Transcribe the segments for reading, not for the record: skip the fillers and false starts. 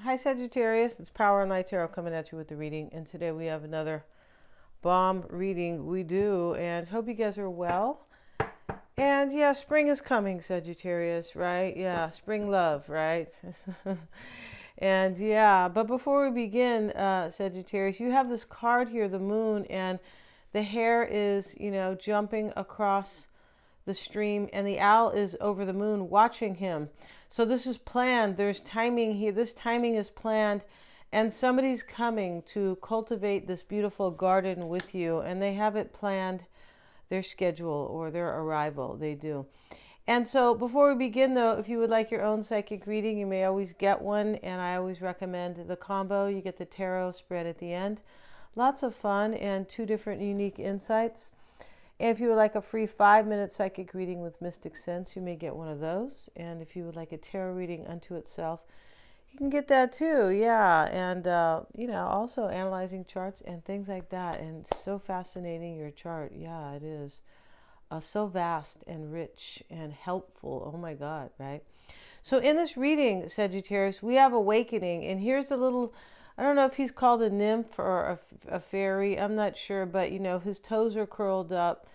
Hi Sagittarius, it's Power and Light Tarot coming at you with the reading, and today we have another bomb reading we do, and hope you guys are well. And yeah, spring is coming, Sagittarius, right? Yeah, spring love, right? And yeah, but before we begin, Sagittarius, you have this card here, the moon, and the hare is, jumping across the stream, and the owl is over the moon watching him. So this is planned. There's timing here. This timing is planned, and somebody's coming to cultivate this beautiful garden with you, and they have it planned, their schedule or their arrival. They do. And so before we begin, though, if you would like your own psychic reading, you may always get one, and I always recommend the combo. You get the tarot spread at the end. Lots of fun and two different unique insights. And if you would like a free 5-minute psychic reading with Mystic Sense, you may get one of those. And if you would like a tarot reading unto itself, you can get that too. Yeah. And, also analyzing charts and things like that. And so fascinating, your chart. Yeah, it is. So vast and rich and helpful. Oh my God, right? So in this reading, Sagittarius, we have awakening. And here's a little, I don't know if he's called a nymph or a fairy. I'm not sure, but his toes are curled up.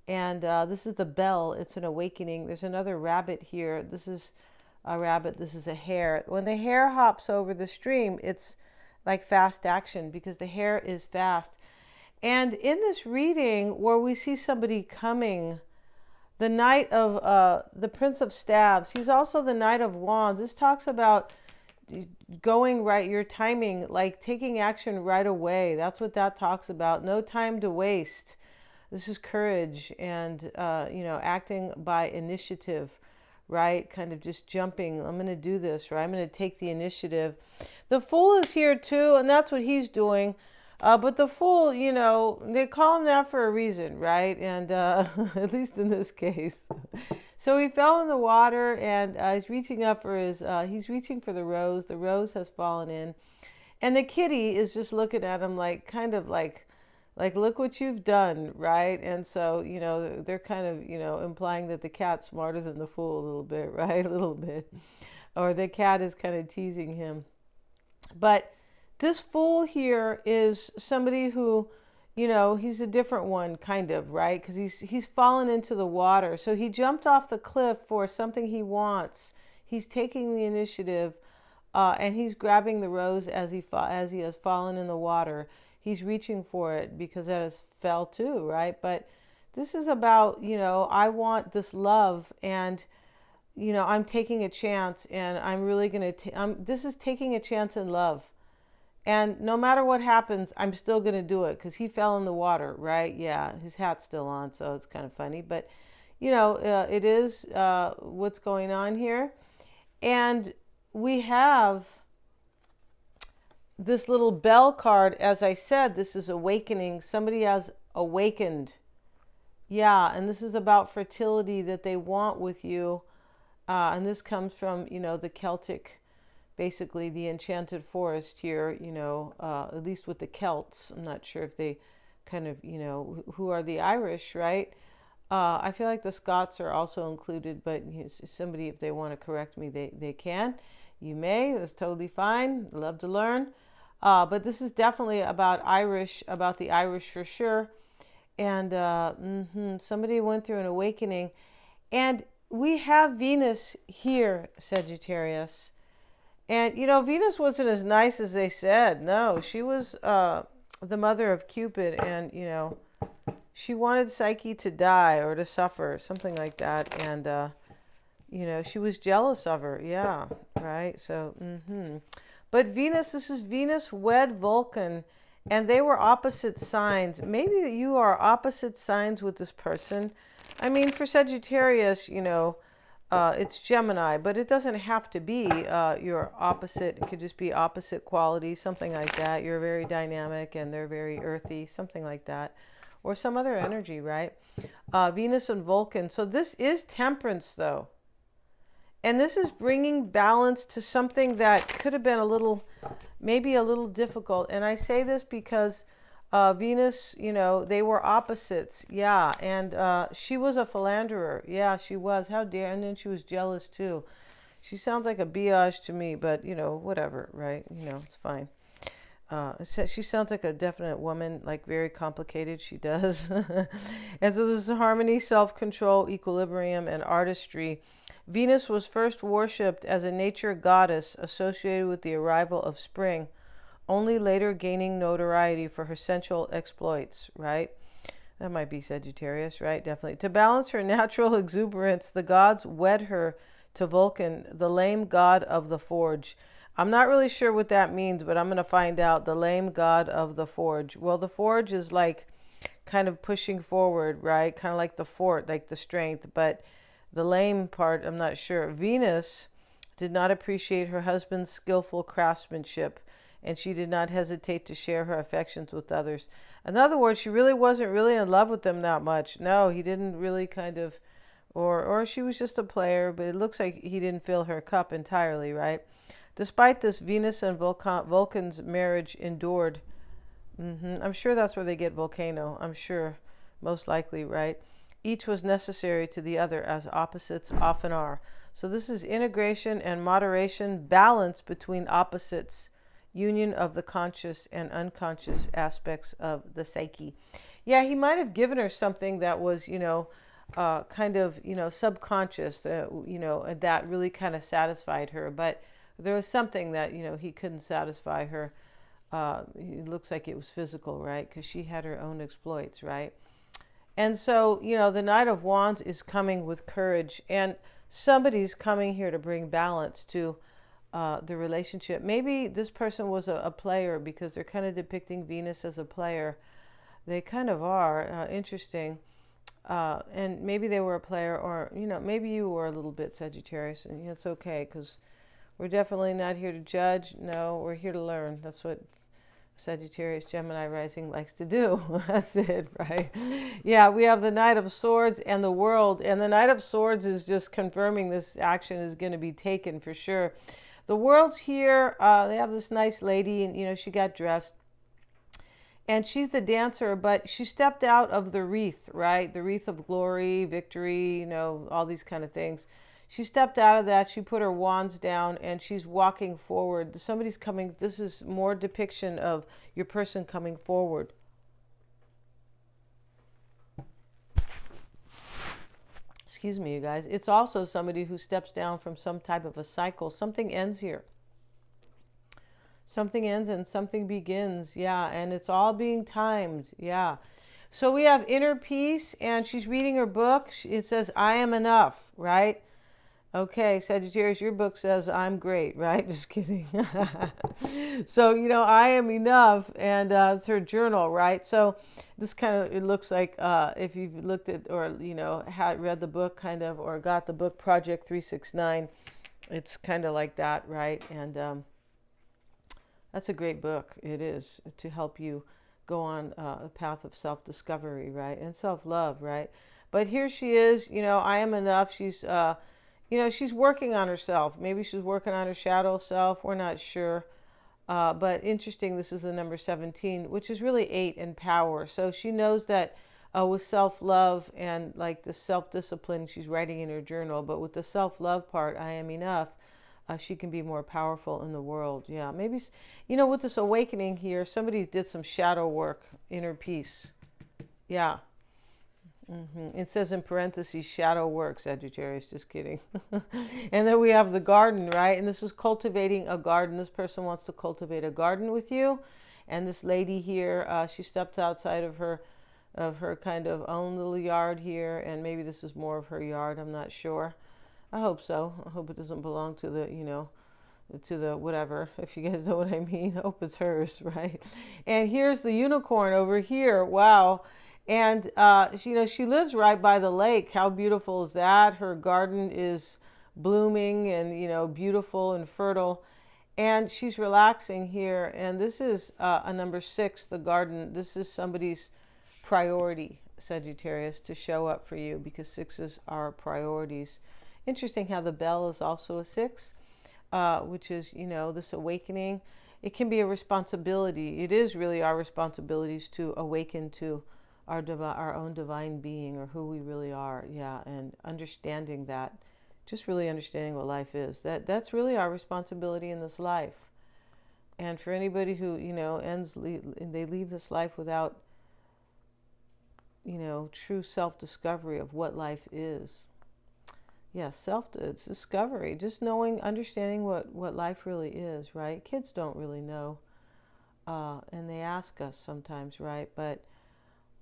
And this is the bell. It's an awakening. There's another rabbit here. This is a rabbit. This is a hare. When the hare hops over the stream, it's like fast action because the hare is fast. And in this reading where we see somebody coming, the Knight of the Prince of Staves, he's also the Knight of Wands. This talks about going right, your timing, like taking action right away. That's what that talks about. No time to waste. This is courage and, acting by initiative, right? Kind of just jumping. I'm going to do this, right? I'm going to take the initiative. The Fool is here too, and that's what he's doing. But the Fool, they call him that for a reason, right? And at least in this case. So he fell in the water, and he's reaching up for he's reaching for the rose. The rose has fallen in. And the kitty is just looking at him like, kind of like, look what you've done, right? And so, they're kind of, implying that the cat's smarter than the Fool a little bit, right? A little bit. Or the cat is kind of teasing him. But this Fool here is somebody who, he's a different one, kind of, right? Because he's fallen into the water. So he jumped off the cliff for something he wants. He's taking the initiative, and he's grabbing the rose as he has fallen in the water. He's reaching for it because that has fell too, right? But this is about, I want this love, and I'm taking a chance, and I'm really going to this is taking a chance in love. And no matter what happens, I'm still going to do it because he fell in the water, right? Yeah, his hat's still on, so it's kind of funny. But, it is what's going on here. And we have this little bell card. As I said, this is awakening. Somebody has awakened. Yeah, and this is about fertility that they want with you. And this comes from, the Celtic, basically the enchanted forest here, at least with the Celts. I'm not sure if they kind of, who are the Irish, right? I feel like the Scots are also included, but somebody, if they want to correct me, they can. You may. That's totally fine. Love to learn. But this is definitely about the Irish for sure. And somebody went through an awakening. And we have Venus here, Sagittarius. And, Venus wasn't as nice as they said. No, she was the mother of Cupid. And, she wanted Psyche to die or to suffer, something like that. And, she was jealous of her. Yeah, right? So, But Venus, this is Venus wed Vulcan. And they were opposite signs. Maybe you are opposite signs with this person. I mean, for Sagittarius, it's Gemini, but it doesn't have to be your opposite. It could just be opposite qualities, something like that. You're very dynamic and they're very earthy, something like that. Or some other energy, right? Venus and Vulcan. So this is Temperance, though. And this is bringing balance to something that could have been maybe a little difficult. And I say this because Venus, they were opposites. Yeah. And she was a philanderer. Yeah, she was. How dare. And then she was jealous too. She sounds like a biatch to me, but whatever, right? It's fine. She sounds like a definite woman, like very complicated. She does. And so this is harmony, self-control, equilibrium, and artistry. Venus was first worshipped as a nature goddess associated with the arrival of spring, only later gaining notoriety for her sensual exploits, right? That might be Sagittarius, right? Definitely. To balance her natural exuberance, the gods wed her to Vulcan, the lame god of the forge. I'm not really sure what that means, but I'm going to find out. The lame god of the forge. Well, the forge is like kind of pushing forward, right? Kind of like the fort, like the strength. But the lame part, I'm not sure. Venus did not appreciate her husband's skillful craftsmanship, and she did not hesitate to share her affections with others. In other words, she really wasn't really in love with him that much. No, he didn't really kind of, or she was just a player, but it looks like he didn't fill her cup entirely, right? Despite this, Venus and Vulcan's marriage endured. I'm sure that's where they get volcano. I'm sure, most likely, right? Each was necessary to the other, as opposites often are. So this is integration and moderation, balance between opposites, union of the conscious and unconscious aspects of the psyche. Yeah, he might have given her something that was, kind of, subconscious, that really kind of satisfied her. But there was something that, he couldn't satisfy her. It looks like it was physical, right? Because she had her own exploits, right? And so, the Knight of Wands is coming with courage, and somebody's coming here to bring balance to the relationship. Maybe this person was a player, because they're kind of depicting Venus as a player. They kind of are. Interesting. And maybe they were a player, or, maybe you were a little bit, Sagittarius, and it's okay, because we're definitely not here to judge. No, we're here to learn. That's what Sagittarius, Gemini rising likes to do. That's it, right? Yeah, we have the Knight of Swords and the World. And the Knight of Swords is just confirming this action is going to be taken for sure. The World's here. They have this nice lady, and, she got dressed. And she's the dancer, but she stepped out of the wreath, right? The wreath of glory, victory, all these kind of things. She stepped out of that. She put her wands down, and she's walking forward. Somebody's coming. This is more depiction of your person coming forward. Excuse me, you guys. It's also somebody who steps down from some type of a cycle. Something ends here. Something ends and something begins. Yeah, and it's all being timed. Yeah. So we have inner peace, and she's reading her book. It says, I am enough, right? Okay, Sagittarius, your book says I'm great, right? Just kidding. So, I am enough, and it's her journal, right? So this kind of, it looks like if you've looked at, or, had read the book kind of, or got the book Project 369, it's kind of like that, right? And that's a great book. It is, to help you go on a path of self-discovery, right? And self-love, right? But here she is, I am enough. She's she's working on herself. Maybe she's working on her shadow self. We're not sure. But interesting, this is the number 17, which is really 8 in power. So she knows that with self-love and like the self-discipline, she's writing in her journal. But with the self-love part, I am enough, she can be more powerful in the world. Yeah, maybe, with this awakening here, somebody did some shadow work, inner peace. Yeah. It says in parentheses, shadow work, Sagittarius, just kidding. And then we have the garden, right? And this is cultivating a garden. This person wants to cultivate a garden with you. And this lady here, she stepped outside of her kind of own little yard here. And maybe this is more of her yard. I'm not sure. I hope so. I hope it doesn't belong to the, to the whatever, if you guys know what I mean. I hope it's hers, right? And here's the unicorn over here. Wow. And, she lives right by the lake. How beautiful is that? Her garden is blooming and, beautiful and fertile. And she's relaxing here. And this is a number 6, the garden. This is somebody's priority, Sagittarius, to show up for you, because 6s are priorities. Interesting how the bell is also a 6, which is, this awakening. It can be a responsibility. It is really our responsibilities to awaken to our own divine being, or who we really are. Yeah, and understanding that just really understanding what life is. That's really our responsibility in this life. And for anybody who, they leave this life without, true self-discovery of what life is. Yeah, self-discovery, just knowing, understanding what life really is, right? Kids don't really know, and they ask us sometimes, right? But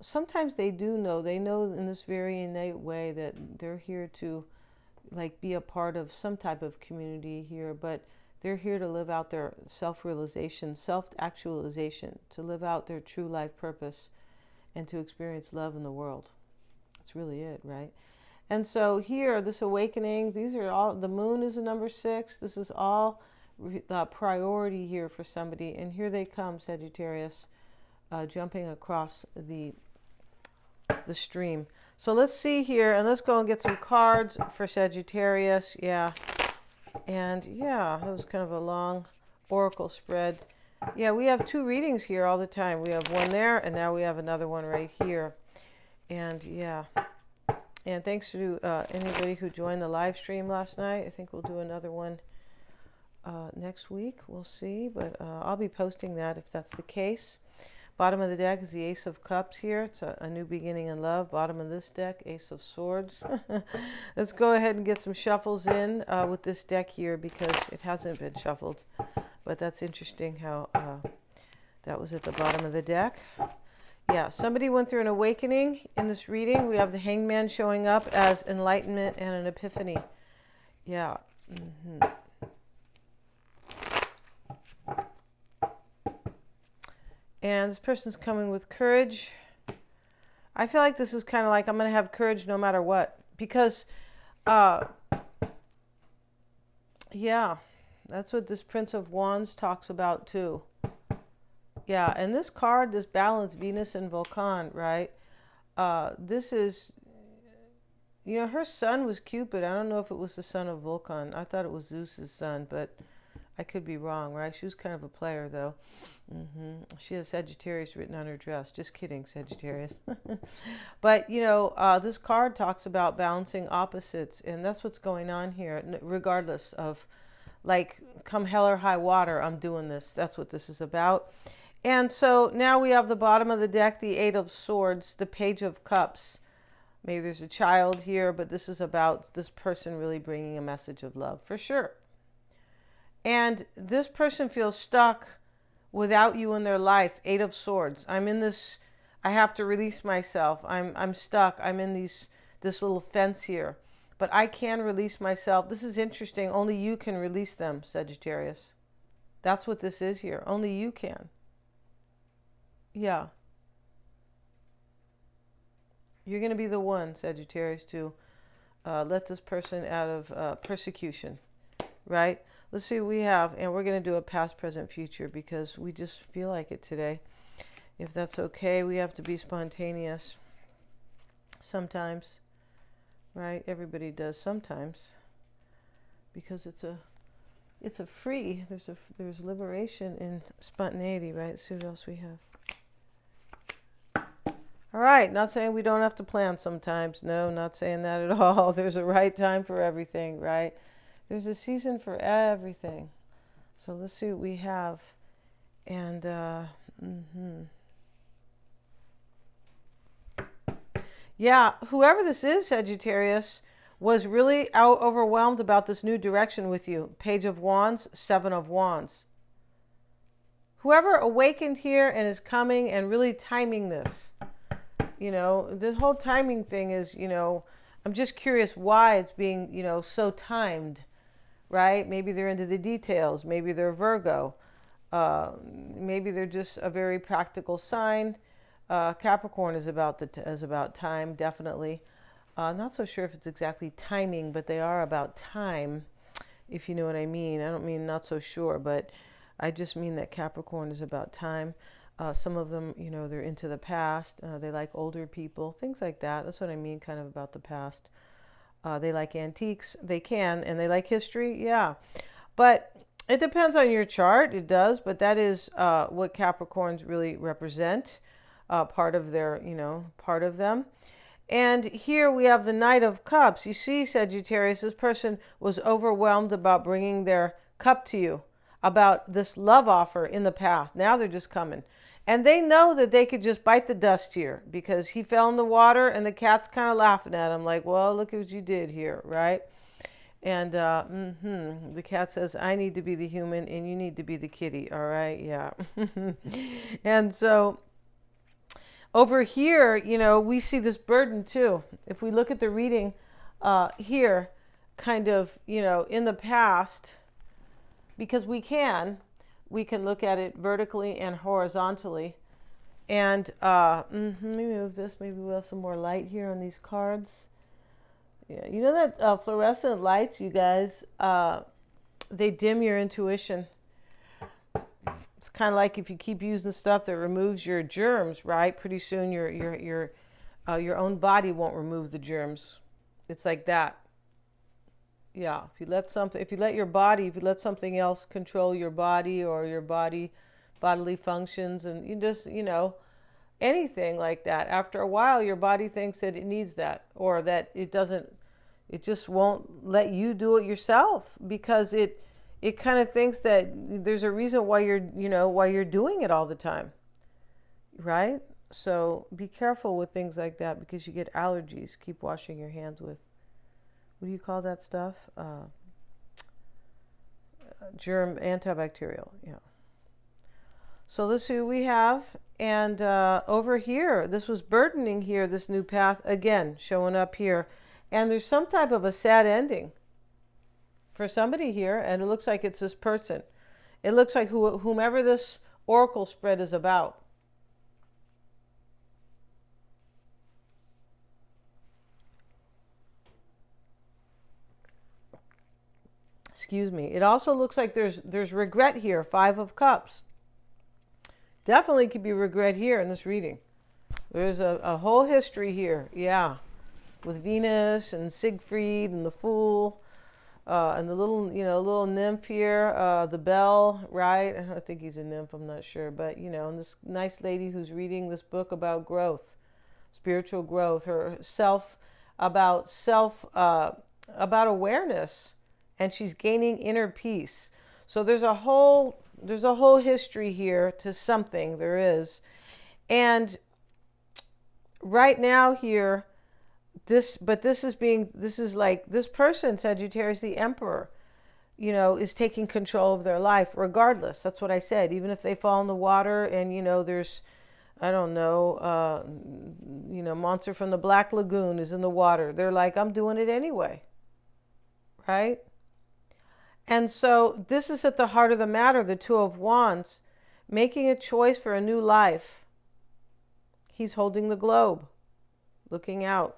sometimes they do know. They know in this very innate way that they're here to, like, be a part of some type of community here, but they're here to live out their self-realization, self-actualization, to live out their true life purpose and to experience love in the world. That's really it, right? And so here, this awakening, these are all, the moon is a number 6. This is all priority here for somebody. And here they come, Sagittarius, jumping across the stream. So let's see here, and let's go and get some cards for Sagittarius. Yeah. And yeah, that was kind of a long oracle spread. Yeah, we have 2 readings here all the time. We have one there, and now we have another one right here. And yeah. And thanks to anybody who joined the live stream last night. I think we'll do another one next week. We'll see. But I'll be posting that if that's the case. Bottom of the deck is the Ace of Cups here. It's a new beginning in love. Bottom of this deck, Ace of Swords. Let's go ahead and get some shuffles in with this deck here because it hasn't been shuffled. But that's interesting how that was at the bottom of the deck. Yeah, somebody went through an awakening in this reading. We have the Hangman showing up as enlightenment and an epiphany. Yeah. And this person's coming with courage. I feel like this is kind of like I'm going to have courage no matter what. Because, yeah, that's what this Prince of Wands talks about too. Yeah, and this card, this balance, Venus and Vulcan, right? This is, her son was Cupid. I don't know if it was the son of Vulcan. I thought it was Zeus's son, but I could be wrong, right? She was kind of a player, though. She has Sagittarius written on her dress. Just kidding, Sagittarius. But, this card talks about balancing opposites, and that's what's going on here, regardless of, like, come hell or high water, I'm doing this. That's what this is about. And so now we have the bottom of the deck, the 8 of Swords, the Page of Cups. Maybe there's a child here, but this is about this person really bringing a message of love, for sure. And this person feels stuck without you in their life. 8 of Swords. I'm in this, I have to release myself. I'm stuck. I'm in this little fence here. But I can release myself. This is interesting. Only you can release them, Sagittarius. That's what this is here. Only you can. Yeah. You're going to be the one, Sagittarius, to let this person out of persecution, right? Let's see what we have, and we're going to do a past, present, future because we just feel like it today. If that's okay, we have to be spontaneous sometimes, right? Everybody does sometimes because it's a free, there's liberation in spontaneity, right? Let's see what else we have. All right, not saying we don't have to plan sometimes. No, not saying that at all. There's a right time for everything, right? There's a season for everything. So let's see what we have. And, yeah, whoever this is, Sagittarius, was really overwhelmed about this new direction with you. Page of Wands, 7 of Wands. Whoever awakened here and is coming and really timing this. This whole timing thing is, I'm just curious why it's being, so timed, right? Maybe they're into the details. Maybe they're Virgo. Maybe they're just a very practical sign. Capricorn is about time, definitely. Not so sure if it's exactly timing, but they are about time, if you know what I mean. I don't mean not so sure, but I just mean that Capricorn is about time. Some of them, they're into the past. They like older people, things like that. That's what I mean kind of about the past. They like antiques. They can. And they like history. Yeah. But it depends on your chart. It does. But that is what Capricorns really represent. Part of their, part of them. And here we have the Knight of Cups. You see, Sagittarius, this person was overwhelmed about bringing their cup to you, about this love offer in the past. Now they're just coming. And they know that they could just bite the dust here because he fell in the water and the cat's kind of laughing at him like, well, look at what you did here, right? And the cat says, I need to be the human and you need to be the kitty, all right? Yeah. And so over here, you know, we see this burden too. If we look at the reading here, kind of, you know, in the past, because we can look at it vertically and horizontally. And let me move this. Maybe we'll have some more light here on these cards. Yeah, you know that fluorescent lights, you guys, they dim your intuition. It's kind of like if you keep using stuff that removes your germs, right? Pretty soon your own body won't remove the germs. It's like that. Yeah, if you let something else control your body or your bodily functions, and you just, you know, anything like that, after a while your body thinks that it needs that, or that it doesn't, it just won't let you do it yourself because it kind of thinks that there's a reason why you're doing it all the time, right? So be careful with things like that because you get allergies. Keep washing your hands with, what do you call that stuff? Germ antibacterial, yeah. So let's see who we have. And over here, this was burdening here, this new path, again, showing up here. And there's some type of a sad ending for somebody here, and it looks like it's this person. It looks like whomever this oracle spread is about. Excuse me. It also looks like there's regret here, 5 of Cups. Definitely could be regret here in this reading. There's a whole history here, yeah, with Venus and Siegfried and the Fool, and the little nymph here, the Bell, right? I think he's a nymph, I'm not sure, but you know, and this nice lady who's reading this book about growth, spiritual growth, about awareness, and she's gaining inner peace. So there's a whole history here to something, there is. And right now here, this is like this person, Sagittarius, the Emperor, you know, is taking control of their life regardless. That's what I said. Even if they fall in the water and, you know, there's, I don't know, monster from the Black Lagoon is in the water. They're like, I'm doing it anyway. Right? And so this is at the heart of the matter, the Two of Wands, making a choice for a new life. He's holding the globe, looking out.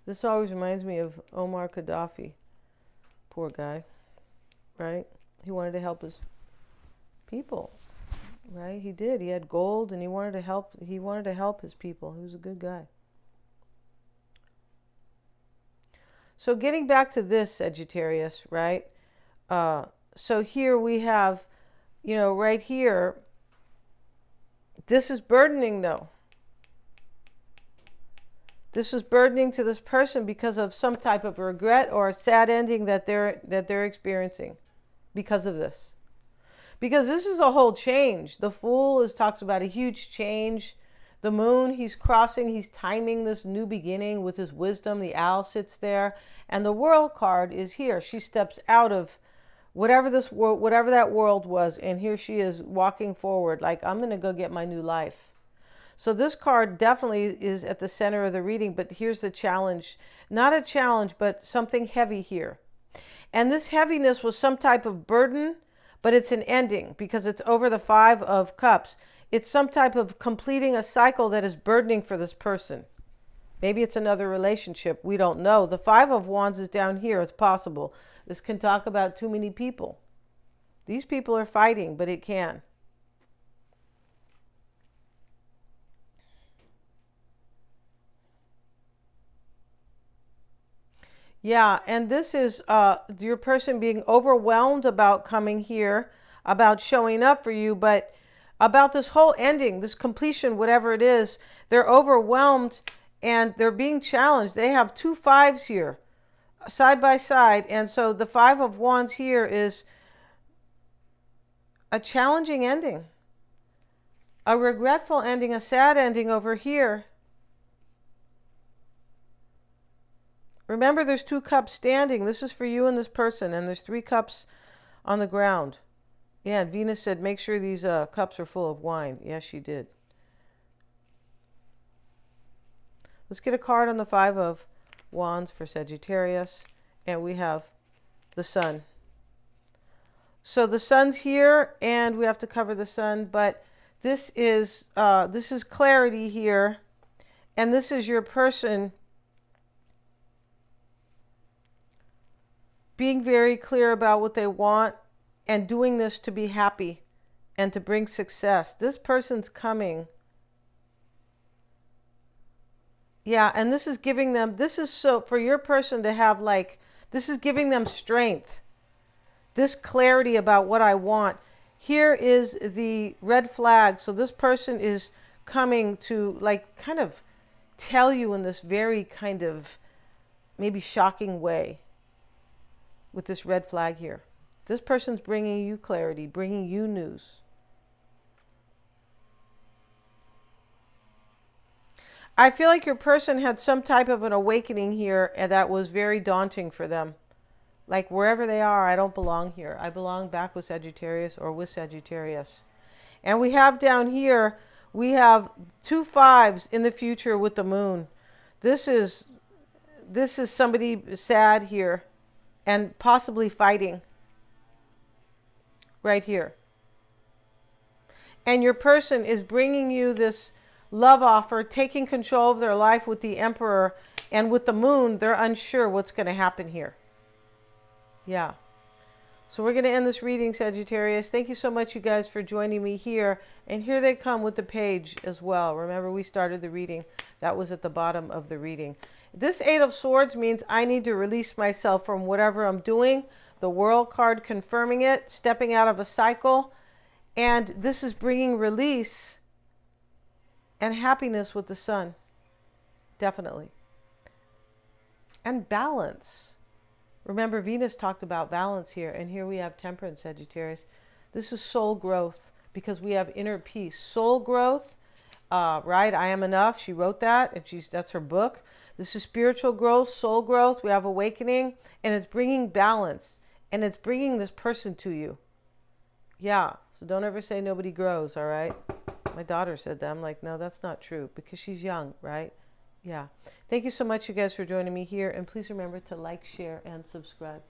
This always reminds me of Omar Gaddafi. Poor guy, right? He wanted to help his people, right? He did. He had gold and he wanted to help his people. He was a good guy. So getting back to this, Sagittarius, right? So here we have, you know, right here, this is burdening though. This is burdening to this person because of some type of regret or a sad ending that they're experiencing because of this. Because this is a whole change. The Fool talks about a huge change. The Moon, he's crossing, he's timing this new beginning with his wisdom. The Owl sits there. And the World card is here. She steps out of whatever that world was, and here she is walking forward like, I'm going to go get my new life. So this card definitely is at the center of the reading, but here's the challenge. Not a challenge, but something heavy here. And this heaviness was some type of burden, but it's an ending because it's over the 5 of Cups. It's some type of completing a cycle that is burdening for this person. Maybe it's another relationship. We don't know. The 5 of Wands is down here. It's possible. This can talk about too many people. These people are fighting, but it can. Yeah, and this is your person being overwhelmed about coming here, about showing up for you, but about this whole ending, this completion, whatever it is. They're overwhelmed and they're being challenged. They have 2 5s here, side by side. And so the 5 of Wands here is a challenging ending, a regretful ending, a sad ending over here. Remember, there's 2 cups standing. This is for you and this person, and there's 3 cups on the ground. Yeah, and Venus said, make sure these cups are full of wine. Yes, she did. Let's get a card on the 5 of Wands for Sagittarius, and we have the Sun. So the Sun's here, and we have to cover the Sun, but this is clarity here, and this is your person being very clear about what they want and doing this to be happy and to bring success. This person's coming. Yeah, and this is giving them, this is so for your person to have, like, this is giving them strength. This clarity about what I want. Here is the red flag. So this person is coming to, like, kind of tell you in this very kind of maybe shocking way with this red flag here. This person's bringing you clarity, bringing you news. I feel like your person had some type of an awakening here, and that was very daunting for them. Like, wherever they are, I don't belong here. I belong back with Sagittarius or with Sagittarius. And we have down here, we have 2 5s in the future with the moon. This is somebody sad here and possibly fighting right here. And your person is bringing you this love offer, taking control of their life with the Emperor, and with the moon, they're unsure what's going to happen here. Yeah. So we're going to end this reading, Sagittarius. Thank you so much, you guys, for joining me here. And here they come with the page as well. Remember, we started the reading. That was at the bottom of the reading. This 8 of Swords means I need to release myself from whatever I'm doing. The World card confirming it, stepping out of a cycle. And this is bringing release and happiness with the Sun. Definitely. And balance. Remember, Venus talked about balance here, and here we have Temperance, Sagittarius. This is soul growth because we have inner peace. Soul growth, right? I Am Enough. She wrote that, and that's her book. This is spiritual growth, soul growth. We have awakening, and it's bringing balance, and it's bringing this person to you. Yeah, so don't ever say nobody grows, all right? My daughter said that. I'm like, no, that's not true because she's young, right? Yeah. Thank you so much, you guys, for joining me here. And please remember to like, share, and subscribe.